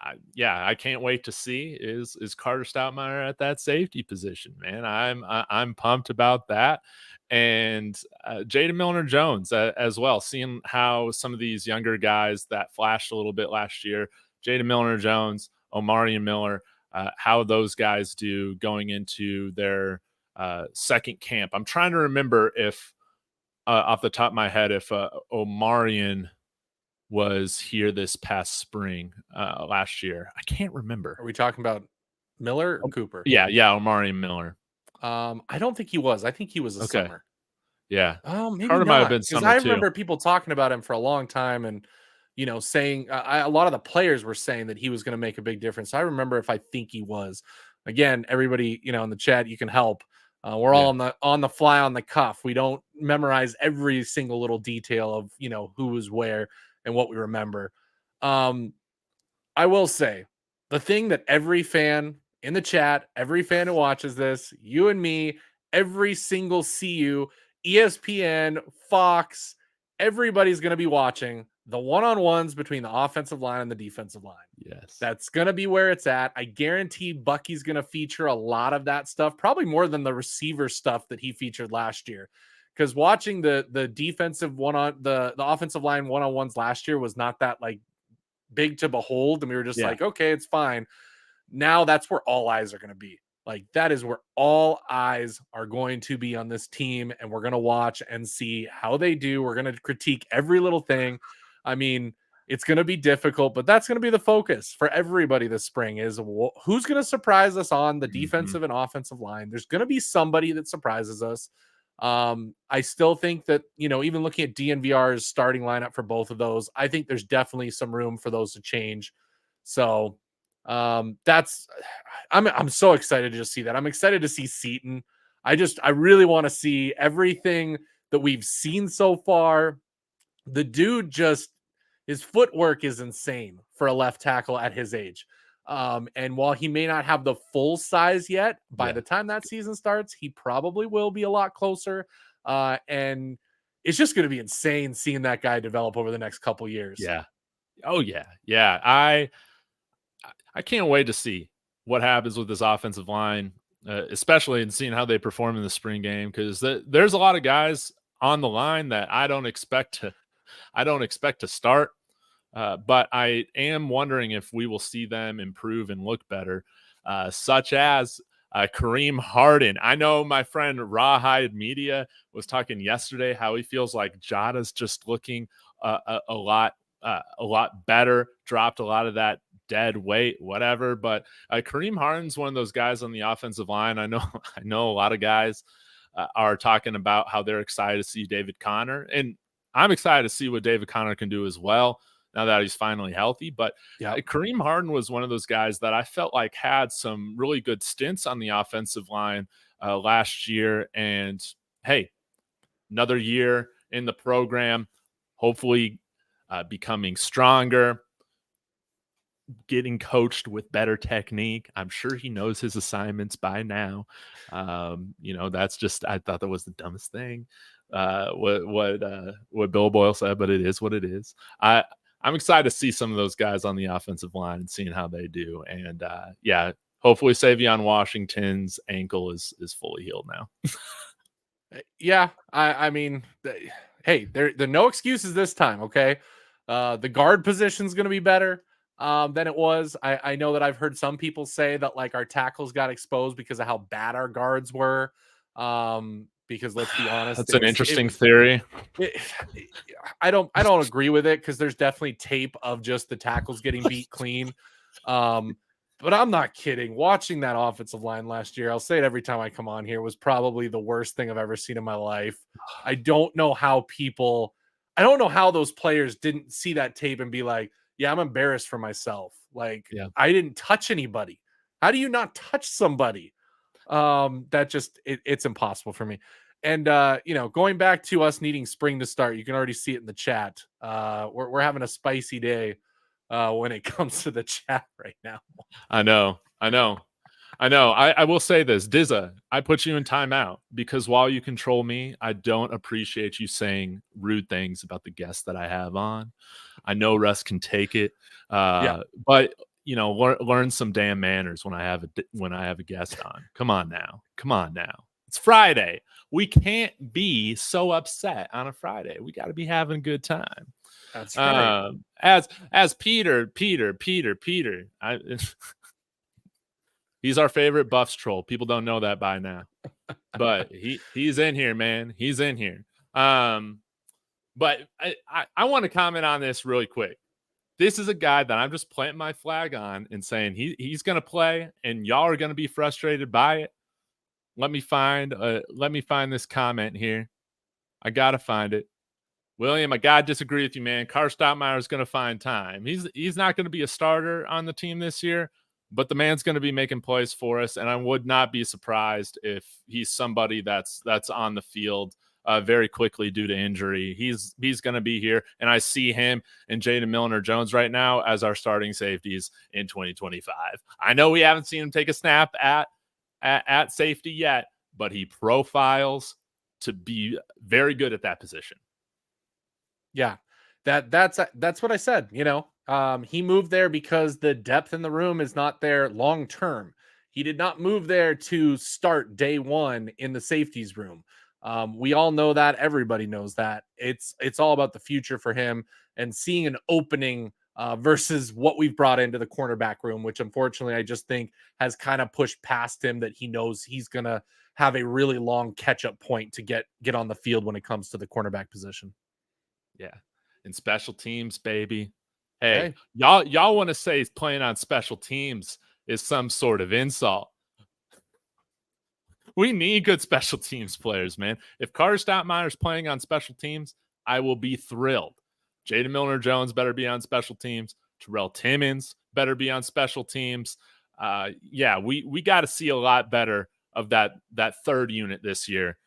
[SPEAKER 1] I can't wait to see is Carter Stoutmeyer at that safety position. Man, I'm pumped about that. And Jada Milner-Jones as well, seeing how some of these younger guys that flashed a little bit last year, Jada Milner-Jones, Omari and Miller, how those guys do going into their second camp. I'm trying to remember if, off the top of my head, if Omarion was here this past spring last year. I can't remember.
[SPEAKER 2] Are we talking about Miller or Cooper?
[SPEAKER 1] Yeah, Omari Miller.
[SPEAKER 2] I don't think he was. I think he was a
[SPEAKER 1] Okay.
[SPEAKER 2] summer.
[SPEAKER 1] Yeah.
[SPEAKER 2] Oh, maybe
[SPEAKER 1] Carter might have
[SPEAKER 2] not.
[SPEAKER 1] been
[SPEAKER 2] Because
[SPEAKER 1] summer
[SPEAKER 2] I
[SPEAKER 1] too.
[SPEAKER 2] remember people talking about him for a long time, and saying a lot of the players were saying that he was going to make a big difference. I remember if I think he was. Again, everybody, in the chat, you can help. We're all
[SPEAKER 1] Yeah.
[SPEAKER 2] on the fly, on the cuff. We don't memorize every single little detail of who was where and what we remember. I will say the thing that every fan in the chat, every fan who watches this, you and me, every single CU, ESPN, Fox, everybody's going to be watching the one-on-ones between the offensive line and the defensive line.
[SPEAKER 1] Yes.
[SPEAKER 2] That's going to be where it's at. I guarantee Bucky's going to feature a lot of that stuff, probably more than the receiver stuff that he featured last year. Because watching the defensive the offensive line one-on-ones last year was not that like big to behold, and we were just like, okay, it's fine. Now that's where all eyes are going to be. Like, that is where all eyes are going to be on this team, and we're going to watch and see how they do. We're going to critique every little thing. I mean, it's going to be difficult, but that's going to be the focus for everybody this spring is who's going to surprise us on the defensive and offensive line. There's going to be somebody that surprises us. I still think that, even looking at DNVR's starting lineup for both of those, I think there's definitely some room for those to change. So I'm so excited to just see that. I'm excited to see Seaton. I really want to see everything that we've seen so far. The dude his footwork is insane for a left tackle at his age. And while he may not have the full size yet, by the time that season starts, he probably will be a lot closer. And it's just going to be insane seeing that guy develop over the next couple years.
[SPEAKER 1] Yeah. Oh yeah. Yeah. I can't wait to see what happens with this offensive line, especially in seeing how they perform in the spring game, because there's a lot of guys on the line that I don't expect to start. But I am wondering if we will see them improve and look better, such as Kareem Harden. I know my friend Rawhide Media was talking yesterday how he feels like Jada's just looking a lot better, dropped a lot of that dead weight, whatever. But Kareem Harden's one of those guys on the offensive line. I know a lot of guys are talking about how they're excited to see David Connor, and I'm excited to see what David Connor can do as well now that he's finally healthy. But Kareem Harden was one of those guys that I felt like had some really good stints on the offensive line last year. And hey, another year in the program, hopefully becoming stronger, getting coached with better technique. I'm sure he knows his assignments by now. That's just, I thought that was the dumbest thing. What Bill Boyle said, but it is what it is. I'm excited to see some of those guys on the offensive line and seeing how they do. And yeah, hopefully Savion Washington's ankle is fully healed now.
[SPEAKER 2] Yeah, I mean, hey, there no excuses this time. Okay, the guard position's going to be better than it was. I know that I've heard some people say that like our tackles got exposed because of how bad our guards were. Because let's be honest,
[SPEAKER 1] That's
[SPEAKER 2] it
[SPEAKER 1] an
[SPEAKER 2] was it
[SPEAKER 1] interesting
[SPEAKER 2] was
[SPEAKER 1] theory.
[SPEAKER 2] it, I don't agree with it because there's definitely tape of just the tackles getting beat clean. Um, but I'm not kidding. Watching that offensive line last year, I'll say it every time I come on here, was probably the worst thing I've ever seen in my life. I don't know how I don't know how those players didn't see that tape and be like, yeah, I'm embarrassed for myself. Like,
[SPEAKER 1] Yeah.
[SPEAKER 2] I didn't touch anybody. How do you not touch somebody? That just it's impossible for me. And going back to us needing spring to start, you can already see it in the chat. We're having a spicy day when it comes to the chat right now.
[SPEAKER 1] I know. I will say this, Dizza, I put you in timeout because while you control me, I don't appreciate you saying rude things about the guests that I have on. I know Russ can take it, but learn some damn manners when I have a guest on. Come on now. It's Friday. We can't be so upset on a Friday. We got to be having a good time.
[SPEAKER 2] That's right.
[SPEAKER 1] As Peter, he's our favorite Buffs troll. People don't know that by now, but he's in here, man. He's in here. But I want to comment on this really quick. This is a guy that I'm just planting my flag on and saying he's going to play, and y'all are going to be frustrated by it. Let me find this comment here. I gotta find it. William, I gotta disagree with you, man. Carr Stoutmeyer is going to find time. He's not going to be a starter on the team this year, but the man's going to be making plays for us, and I would not be surprised if he's somebody that's on the field very quickly due to injury. He's going to be here, and I see him and Jaden Milner-Jones right now as our starting safeties in 2025. I know we haven't seen him take a snap at safety yet, but he profiles to be very good at that position.
[SPEAKER 2] Yeah, that's what I said. He moved there because the depth in the room is not there long term. He did not move there to start day one in the safeties room. We all know that. Everybody knows that. It's all about the future for him and seeing an opening versus what we've brought into the cornerback room, which unfortunately I just think has kind of pushed past him, that he knows he's going to have a really long catch up point to get on the field when it comes to the cornerback position.
[SPEAKER 1] Yeah. And special teams, baby. Hey,
[SPEAKER 2] Okay.
[SPEAKER 1] y'all want to say playing on special teams is some sort of insult. We need good special teams players, man. If Carter Stoutmeier's playing on special teams, I will be thrilled. Jaden Milner-Jones better be on special teams. Terrell Timmons better be on special teams. We got to see a lot better of that third unit this year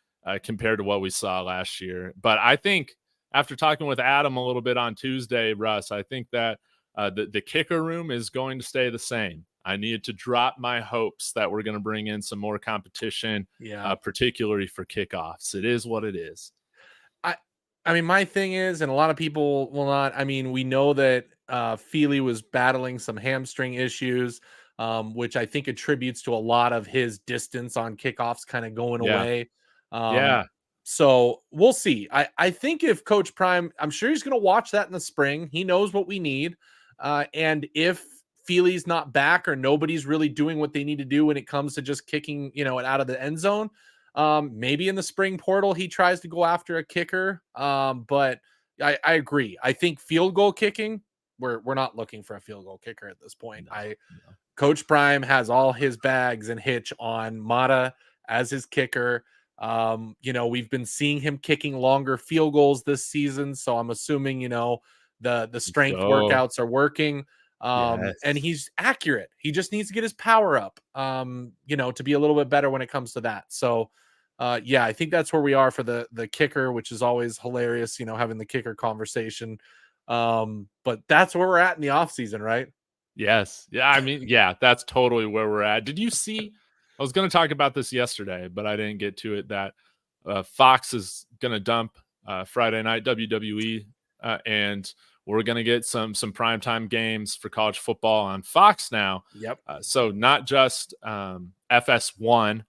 [SPEAKER 1] compared to what we saw last year. But I think after talking with Adam a little bit on Tuesday, Russ, I think that the kicker room is going to stay the same. I needed to drop my hopes that we're going to bring in some more competition, particularly for kickoffs. It is what it is.
[SPEAKER 2] I mean, my thing is, and a lot of people will not, I mean, we know that Feely was battling some hamstring issues, which I think attributes to a lot of his distance on kickoffs kind of going away. So we'll see. I think if Coach Prime, I'm sure he's going to watch that in the spring. He knows what we need. And if Feely's not back or nobody's really doing what they need to do when it comes to just kicking, it out of the end zone, maybe in the spring portal he tries to go after a kicker. But I agree. I think field goal kicking, we're not looking for a field goal kicker at this point. Coach Prime has all his bags and hitch on Mata as his kicker. We've been seeing him kicking longer field goals this season, so I'm assuming the strength workouts are working. And he's accurate. He just needs to get his power up, to be a little bit better when it comes to that. So, I think that's where we are for the kicker, which is always hilarious, having the kicker conversation. But that's where we're at in the off season, right?
[SPEAKER 1] Yes. Yeah. I mean, that's totally where we're at. Did you see? I was going to talk about this yesterday, but I didn't get to it. That Fox is going to dump Friday night WWE, and we're going to get some primetime games for college football on Fox now.
[SPEAKER 2] Yep.
[SPEAKER 1] So not just FS1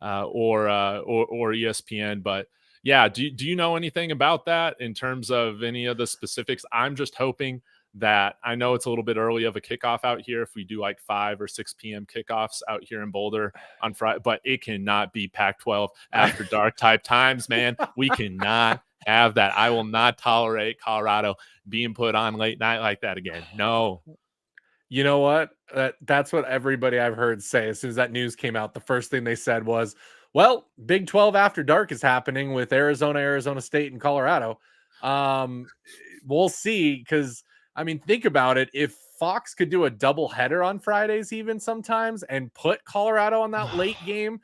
[SPEAKER 1] or ESPN, but yeah, do you know anything about that in terms of any of the specifics? I'm just hoping that, I know it's a little bit early of a kickoff out here if we do like 5 or 6 p.m. kickoffs out here in Boulder on Friday, but it cannot be Pac-12 after dark type times, man. We cannot have that. I will not tolerate Colorado being put on late night like that again. No.
[SPEAKER 2] You know what? That's what everybody I've heard say. As soon as that news came out, the first thing they said was, well, Big 12 after dark is happening with Arizona, Arizona State, and Colorado. We'll see, because I mean, think about it. If Fox could do a double header on Fridays, even sometimes, and put Colorado on that late game,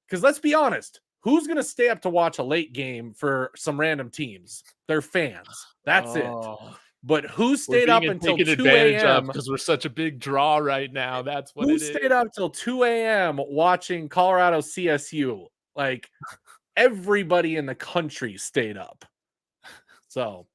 [SPEAKER 2] because let's be honest, who's going to stay up to watch a late game for some random teams? They're fans. That's it. But who stayed up until 2 a.m.
[SPEAKER 1] because we're such a big draw right now? That's what
[SPEAKER 2] who
[SPEAKER 1] it is.
[SPEAKER 2] stayed up till 2 a.m. watching Colorado CSU? Like, everybody in the country stayed up. So.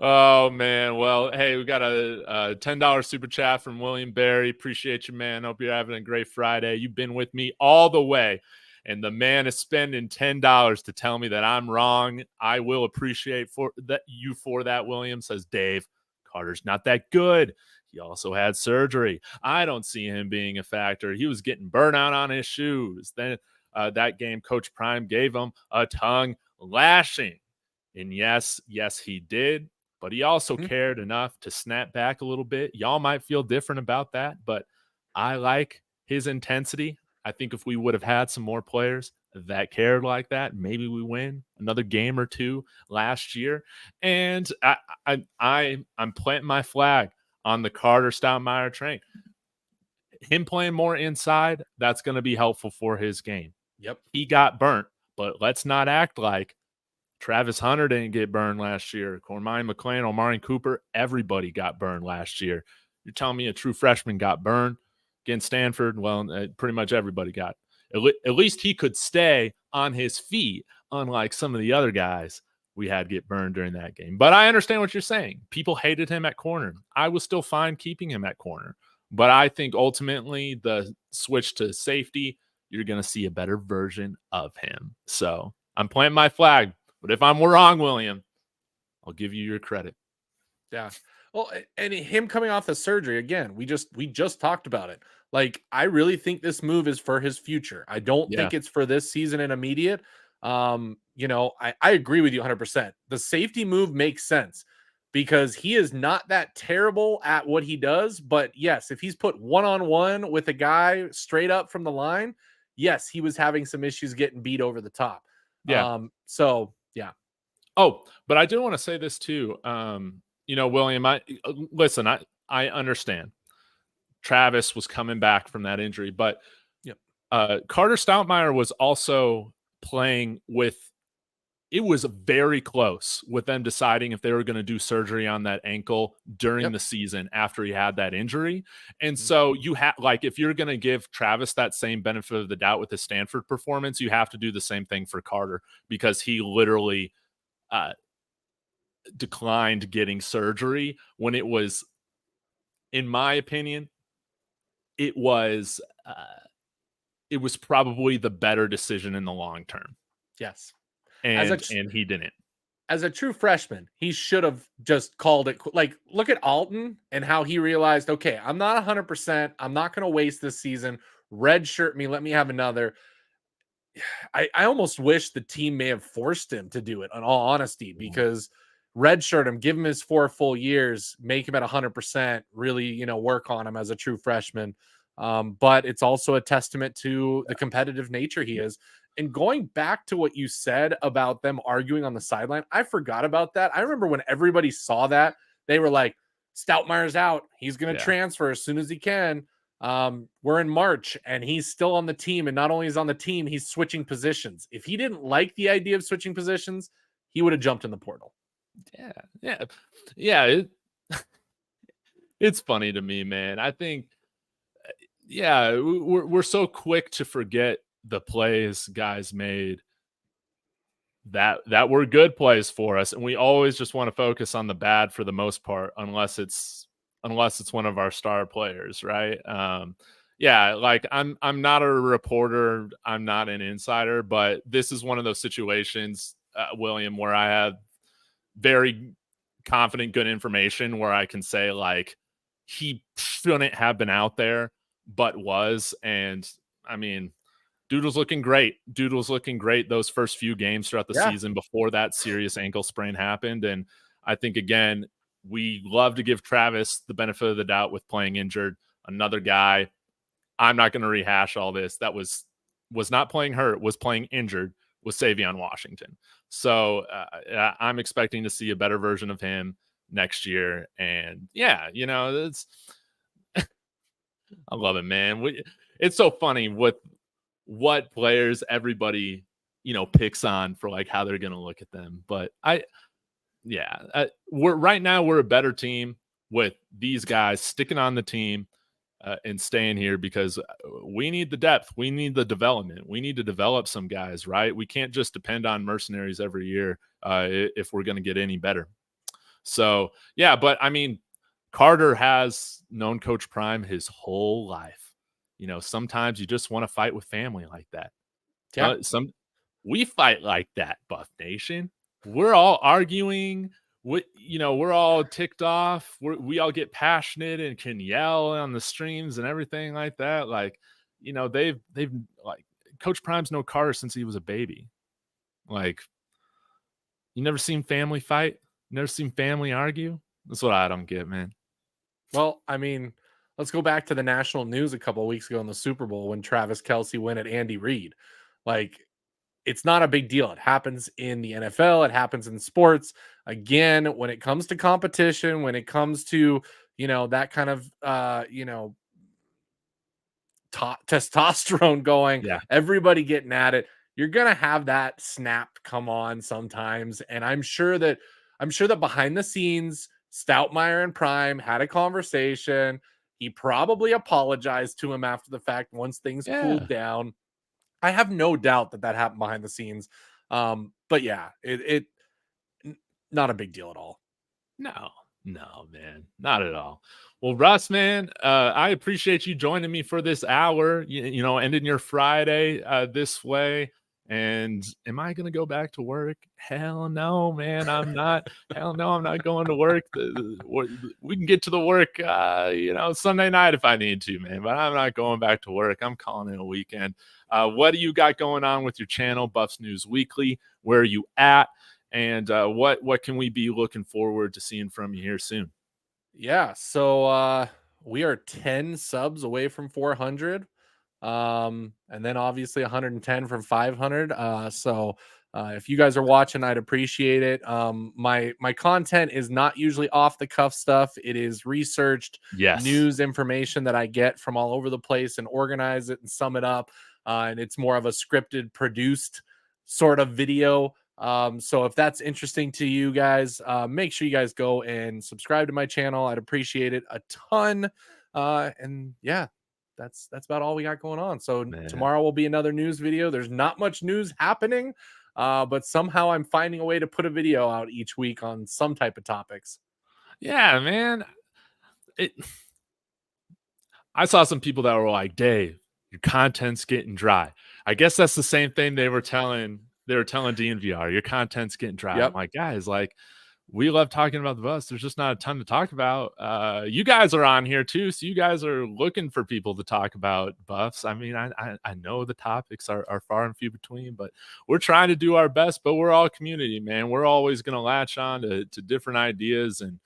[SPEAKER 1] Oh man, well, hey, we got a $10 super chat from William Barry. Appreciate you, man. Hope you're having a great Friday. You've been with me all the way, and the man is spending $10 to tell me that I'm wrong. I will appreciate for that, William. Says Dave, Carter's not that good. He also had surgery. I don't see him being a factor. He was getting burnout on his shoes. Then that game, Coach Prime gave him a tongue lashing. And yes, he did. But he also cared enough to snap back a little bit. Y'all might feel different about that, but I like his intensity. I think if we would have had some more players that cared like that, maybe we win another game or two last year. And I'm planting my flag on the Carter Stoutmire train. Him playing more inside, that's going to be helpful for his game.
[SPEAKER 2] Yep.
[SPEAKER 1] He got burnt, but let's not act like Travis Hunter didn't get burned last year. Cormani McClain, Omari Cooper, everybody got burned last year. You're telling me a true freshman got burned against Stanford? Well, pretty much everybody got. At least he could stay on his feet, unlike some of the other guys we had get burned during that game. But I understand what you're saying. People hated him at corner. I was still fine keeping him at corner. But I think ultimately the switch to safety, you're going to see a better version of him. So I'm planting my flag. But if I'm wrong, William, I'll give you your credit.
[SPEAKER 2] Yeah. Well, and him coming off the surgery, again, we just talked about it. Like, I really think this move is for his future. I don't think it's for this season and immediate. I agree with you 100%. The safety move makes sense because he is not that terrible at what he does. But yes, if he's put one-on-one with a guy straight up from the line, yes, he was having some issues getting beat over the top.
[SPEAKER 1] Yeah.
[SPEAKER 2] Yeah.
[SPEAKER 1] Oh, but I do want to say this too. William, I understand. Travis was coming back from that injury, but Carter Stoutmire was also playing with. It was very close with them deciding if they were going to do surgery on that ankle during the season after he had that injury. And so you have, like, if you're going to give Travis that same benefit of the doubt with his Stanford performance, you have to do the same thing for Carter, because he literally declined getting surgery when it was, in my opinion, it was probably the better decision in the long term.
[SPEAKER 2] Yes.
[SPEAKER 1] And he didn't.
[SPEAKER 2] As a true freshman, he should have just called it. Like, look at Alton and how he realized, okay, I'm not 100%. I'm not going to waste this season. Redshirt me. Let me have another. I almost wish the team may have forced him to do it, in all honesty, because redshirt him, give him his 4 full years, make him at 100%, really, work on him as a true freshman. But it's also a testament to the competitive nature he is. And going back to what you said about them arguing on the sideline, I forgot about that. I remember when everybody saw that, they were like, Stoutmire's out. He's going to transfer as soon as he can. We're in March and he's still on the team. And not only is on the team, he's switching positions. If he didn't like the idea of switching positions, he would have jumped in the portal.
[SPEAKER 1] Yeah. It's funny to me, man. I think, we're so quick to forget the plays guys made that were good plays for us, and we always just want to focus on the bad for the most part, unless it's one of our star players, right? Yeah, like I'm not a reporter, I'm not an insider, but this is one of those situations, William, where I have very confident, good information where I can say like he shouldn't have been out there, but was, and I mean, Doodle's looking great. Doodle's looking great those first few games throughout the
[SPEAKER 2] Yeah.
[SPEAKER 1] season before that serious ankle sprain happened. And I think, again, we love to give Travis the benefit of the doubt with playing injured. Another guy, I'm not going to rehash all this. That was not playing hurt, was playing injured, was Savion Washington. So I'm expecting to see a better version of him next year. And yeah, it's I love it, man. It's so funny with what players everybody picks on for like how they're going to look at them. But we're right now we're a better team with these guys sticking on the team and staying here because we need the depth, we need the development, we need to develop some guys, right? We can't just depend on mercenaries every year if we're going to get any better. So yeah, but I mean, Carter has known Coach Prime his whole life. Sometimes you just want to fight with family like that.
[SPEAKER 2] Yeah.
[SPEAKER 1] We fight like that, Buff Nation. We're all arguing. We're all ticked off. We all get passionate and can yell on the streams and everything like that. Like, they've like Coach Prime's known Carter since he was a baby. Like, you never seen family fight? Never seen family argue? That's what I don't get, man.
[SPEAKER 2] Well, I mean, let's go back to the national news a couple of weeks ago in the Super Bowl when Travis Kelsey went at Andy Reid. Like, it's not a big deal. It happens in the NFL. It happens in sports. Again, when it comes to competition, when it comes to, that kind of, testosterone going,
[SPEAKER 1] Yeah.
[SPEAKER 2] everybody getting at it, you're going to have that snap come on sometimes. And I'm sure that behind the scenes, Stoutmeyer and Prime had a conversation. He probably apologized to him after the fact once things cooled
[SPEAKER 1] Yeah.
[SPEAKER 2] down. I have no doubt that happened behind the scenes. But yeah, not a big deal at all.
[SPEAKER 1] No, man, not at all. Well, Russ, man, I appreciate you joining me for this hour, ending your Friday this way. And am I going to go back to work? Hell no, man, I'm not. Hell no, I'm not going to work. We can get to the work, Sunday night if I need to, man, but I'm not going back to work. I'm calling it a weekend. What do you got going on with your channel, Buffs News Weekly? Where are you at? And what can we be looking forward to seeing from you here soon?
[SPEAKER 2] Yeah, so we are 10 subs away from 400. And then obviously 110 from 500. So if you guys are watching, I'd appreciate it. My content is not usually off the cuff stuff. It is researched
[SPEAKER 1] Yes.
[SPEAKER 2] news information that I get from all over the place and organize it and sum it up. And it's more of a scripted, produced sort of video. So if that's interesting to you guys, make sure you guys go and subscribe to my channel. I'd appreciate it a ton. And yeah, that's about all we got going on. So tomorrow will be another news video. There's not much news happening, but somehow I'm finding a way to put a video out each week on some type of topics.
[SPEAKER 1] Yeah, man. I saw some people that were like, Dave, your content's getting dry. I guess that's the same thing they were telling DNVR. Your content's getting dry.
[SPEAKER 2] Yep.
[SPEAKER 1] I'm like, guys, like, we love talking about the bus. There's just not a ton to talk about. You guys are on here too, so you guys are looking for people to talk about buffs. I mean, I know the topics are far and few between, but we're trying to do our best. But we're all community, man. We're always going to latch on to different ideas and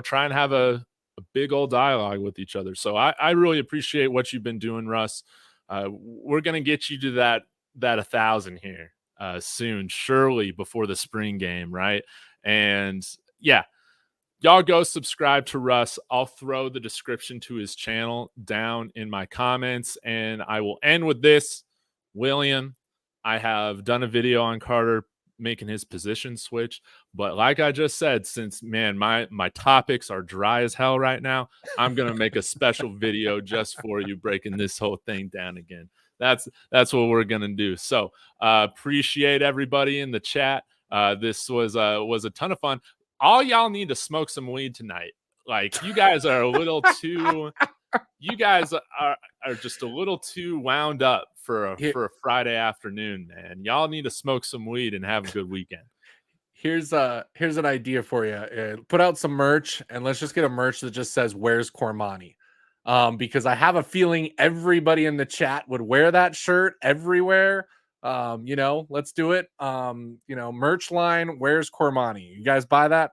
[SPEAKER 1] try and have a big old dialogue with each other. So I really appreciate what you've been doing, Russ. We're going to get you to that 1,000 here soon, surely before the spring game, right? And yeah, y'all go subscribe to Russ. I'll throw the description to his channel down in my comments, and I will end with this. William, I have done a video on Carter making his position switch, But like I just said, since man, my topics are dry as hell right now, I'm gonna make a special video just for you, breaking this whole thing down again. That's what we're gonna do. So appreciate everybody in the chat. This was a ton of fun. All y'all need to smoke some weed tonight. Like you guys are a little too you guys are just a little too wound up
[SPEAKER 2] Here,
[SPEAKER 1] for a Friday afternoon, man. Y'all need to smoke some weed and have a good weekend.
[SPEAKER 2] here's an idea for you. Put out some merch, and let's just get a merch that just says "Where's Cormani?" Because I have a feeling everybody in the chat would wear that shirt everywhere. Let's do it. Merch line, "Where's Cormani?" You guys buy that?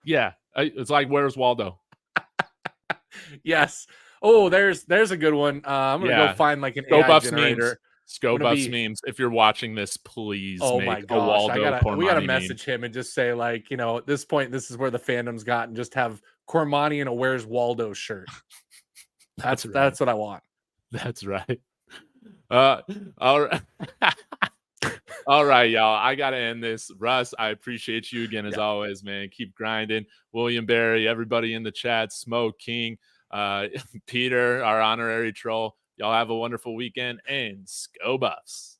[SPEAKER 1] Yeah, it's like Where's Waldo?
[SPEAKER 2] Yes. Oh, there's a good one. I'm gonna go
[SPEAKER 1] Yeah,
[SPEAKER 2] find like an AI
[SPEAKER 1] Scobuffs memes.
[SPEAKER 2] generator. I'm gonna
[SPEAKER 1] Scobuffs
[SPEAKER 2] be
[SPEAKER 1] memes. If you're watching this, please
[SPEAKER 2] Oh
[SPEAKER 1] make
[SPEAKER 2] my
[SPEAKER 1] a
[SPEAKER 2] gosh,
[SPEAKER 1] Waldo
[SPEAKER 2] we gotta
[SPEAKER 1] Cormani meme.
[SPEAKER 2] message him and just say, like, at this point, this is where the fandom's got, and just have Cormani in a "Where's Waldo" shirt.
[SPEAKER 1] That's right.
[SPEAKER 2] That's what I want.
[SPEAKER 1] That's right. All right. All right, y'all. I gotta end this. Russ, I appreciate you again as
[SPEAKER 2] Yeah.
[SPEAKER 1] always, man. Keep grinding. William Barry, everybody in the chat, Smoke King, Peter, our honorary troll. Y'all have a wonderful weekend and Sco Buffs.